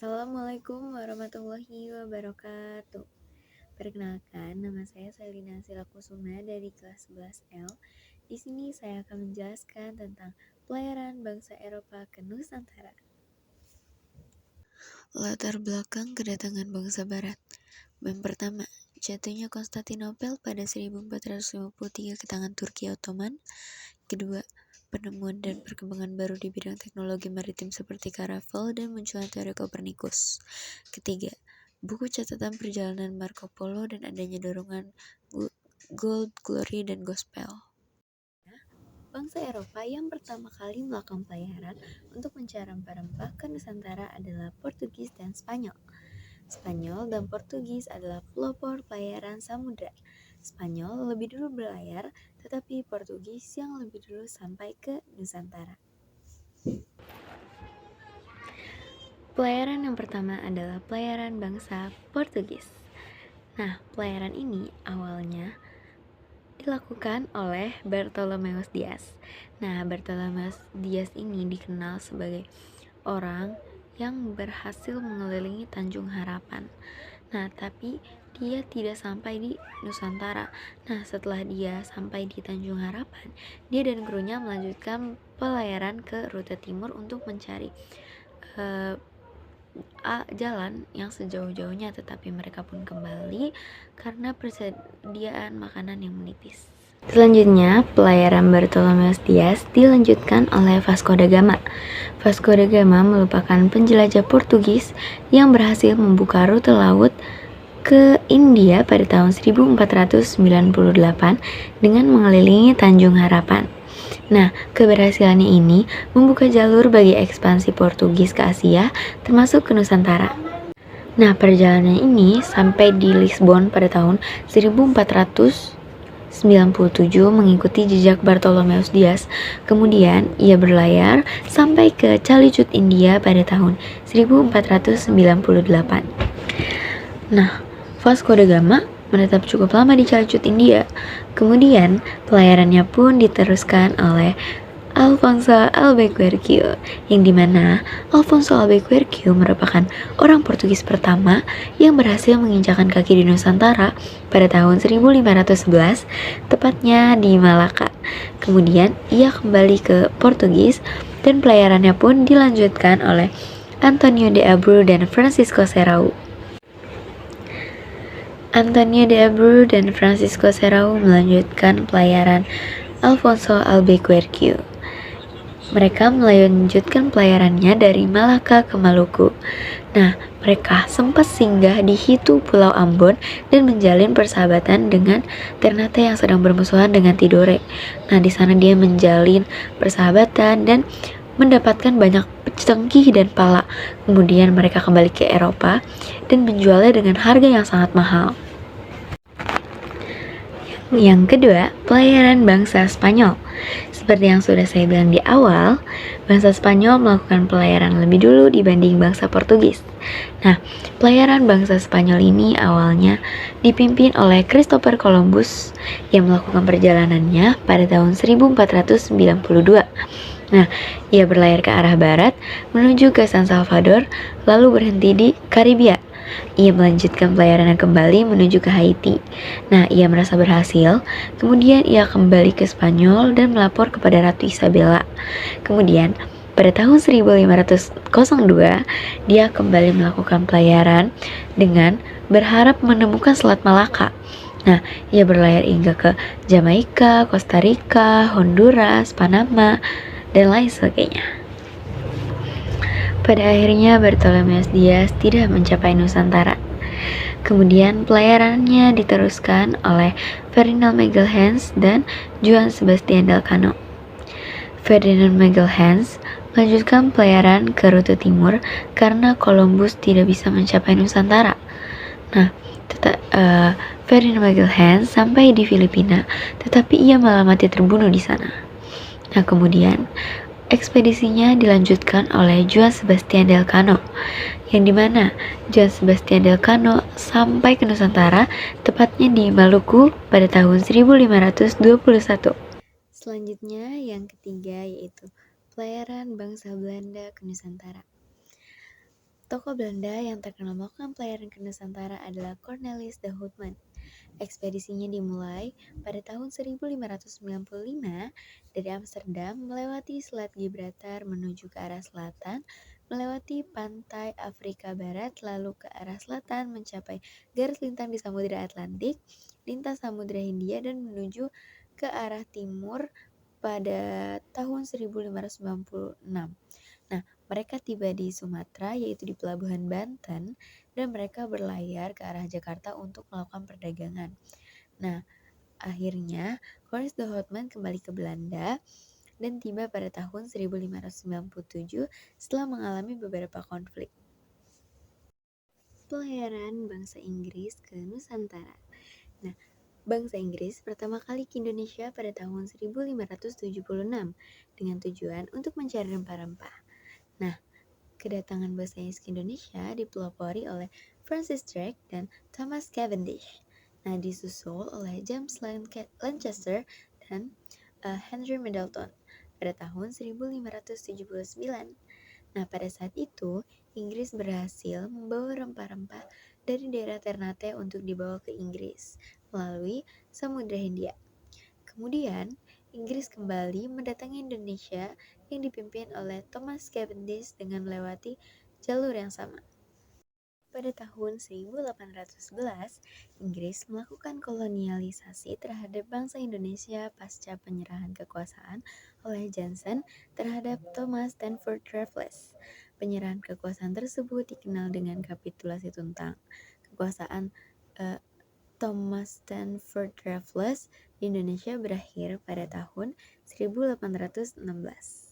Assalamualaikum warahmatullahi wabarakatuh. Perkenalkan, nama saya Selina Silakusuma dari kelas 11L. Di sini saya akan menjelaskan tentang pelayaran bangsa Eropa ke Nusantara. Latar belakang kedatangan bangsa Barat. Yang pertama, jatuhnya Konstantinopel pada 1453 ke tangan Turki Ottoman. Kedua, penemuan dan perkembangan baru di bidang teknologi maritim seperti karavel dan munculnya teori Kopernikus. Ketiga, buku catatan perjalanan Marco Polo dan adanya dorongan Gold, Glory, dan Gospel. Bangsa Eropa yang pertama kali melakukan pelayaran untuk mencari rempah-rempah ke Nusantara adalah Portugis dan Spanyol. Spanyol dan Portugis adalah pelopor pelayaran samudra. Spanyol lebih dulu berlayar, tetapi Portugis yang lebih dulu sampai ke Nusantara. Pelayaran yang pertama adalah pelayaran bangsa Portugis. Nah, pelayaran ini awalnya dilakukan oleh Bartolomeus Dias. Nah, Bartolomeus Dias ini dikenal sebagai orang yang berhasil mengelilingi Tanjung Harapan. Nah, tapi dia tidak sampai di Nusantara. Nah, setelah dia sampai di Tanjung Harapan, dia dan krunya melanjutkan pelayaran ke rute timur untuk mencari jalan yang sejauh-jauhnya, tetapi mereka pun kembali karena persediaan makanan yang menipis. Selanjutnya, pelayaran Bartolomeus Dias dilanjutkan oleh Vasco da Gama. Vasco da Gama merupakan penjelajah Portugis yang berhasil membuka rute laut ke India pada tahun 1498 dengan mengelilingi Tanjung Harapan. Nah, keberhasilannya ini membuka jalur bagi ekspansi Portugis ke Asia, termasuk ke Nusantara. Nah, perjalanan ini sampai di Lisbon pada tahun 1497 mengikuti jejak Bartolomeus Dias. Kemudian, ia berlayar sampai ke Calicut, India pada tahun 1498. Nah, Vasco da Gama menetap cukup lama di Calicut, India. Kemudian, pelayarannya pun diteruskan oleh Alfonso Albuquerque, yang dimana Alfonso Albuquerque merupakan orang Portugis pertama yang berhasil menginjakan kaki di Nusantara pada tahun 1511, tepatnya di Malaka. Kemudian, ia kembali ke Portugis dan pelayarannya pun dilanjutkan oleh Antonio de Abreu dan Francisco Serrao. Antonio de Abreu dan Francisco Serrao melanjutkan pelayaran Alfonso Albuquerque. Mereka melanjutkan pelayarannya dari Malaka ke Maluku. Nah, mereka sempat singgah di Hitu, Pulau Ambon, dan menjalin persahabatan dengan Ternate yang sedang bermusuhan dengan Tidore. Nah, di sana dia menjalin persahabatan dan mendapatkan banyak cengkih dan pala. Kemudian mereka kembali ke Eropa dan menjualnya dengan harga yang sangat mahal. Yang kedua, pelayaran bangsa Spanyol. Seperti yang sudah saya bilang di awal, bangsa Spanyol melakukan pelayaran lebih dulu dibanding bangsa Portugis. Nah, pelayaran bangsa Spanyol ini awalnya dipimpin oleh Christopher Columbus yang melakukan perjalanannya pada tahun 1492. Nah, ia berlayar ke arah barat menuju ke San Salvador, lalu berhenti di Karibia. Ia melanjutkan pelayarannya kembali menuju ke Haiti. Nah, ia merasa berhasil. Kemudian ia kembali ke Spanyol dan melapor kepada Ratu Isabella. Kemudian, pada tahun 1502, dia kembali melakukan pelayaran dengan berharap menemukan Selat Malaka. Nah, ia berlayar hingga ke Jamaika, Costa Rica, Honduras, Panama, dan lain sebagainya. Pada akhirnya Bartolomeus Dias tidak mencapai Nusantara. Kemudian pelayarannya diteruskan oleh Ferdinand Magelhaens dan Juan Sebastian Elcano. Ferdinand Magelhaens melanjutkan pelayaran ke rute timur karena Columbus tidak bisa mencapai Nusantara. Nah, Ferdinand Magelhaens sampai di Filipina, tetapi ia malah mati terbunuh di sana. Nah, kemudian ekspedisinya dilanjutkan oleh Juan Sebastian Elcano, yang dimana Juan Sebastian Elcano sampai ke Nusantara, tepatnya di Maluku pada tahun 1521. Selanjutnya yang ketiga yaitu pelayaran bangsa Belanda ke Nusantara. Tokoh Belanda yang terkenal melakukan pelayaran ke Nusantara adalah Cornelis de Houtman. Ekspedisinya dimulai pada tahun 1595 dari Amsterdam melewati Selat Gibraltar menuju ke arah selatan, melewati pantai Afrika Barat, lalu ke arah selatan mencapai garis lintang di Samudra Atlantik, lintas Samudra Hindia dan menuju ke arah timur pada tahun 1596. Nah, mereka tiba di Sumatera, yaitu di Pelabuhan Banten, dan mereka berlayar ke arah Jakarta untuk melakukan perdagangan. Nah, akhirnya Cornelis de Houtman kembali ke Belanda dan tiba pada tahun 1597 setelah mengalami beberapa konflik. Pelayaran bangsa Inggris ke Nusantara. Nah, bangsa Inggris pertama kali ke Indonesia pada tahun 1576 dengan tujuan untuk mencari rempah-rempah. Nah, kedatangan bangsa Inggris ke Indonesia dipelopori oleh Francis Drake dan Thomas Cavendish. Nah, disusul oleh James Lancaster dan Henry Middleton pada tahun 1579. Nah, pada saat itu, Inggris berhasil membawa rempah-rempah dari daerah Ternate untuk dibawa ke Inggris melalui Samudra Hindia. Kemudian, Inggris kembali mendatangi Indonesia yang dipimpin oleh Thomas Cavendish dengan melewati jalur yang sama. Pada tahun 1811, Inggris melakukan kolonialisasi terhadap bangsa Indonesia pasca penyerahan kekuasaan oleh Johnson terhadap Thomas Stamford Raffles. Penyerahan kekuasaan tersebut dikenal dengan kapitulasi tentang kekuasaan Thomas Stamford Raffles di Indonesia berakhir pada tahun 1816.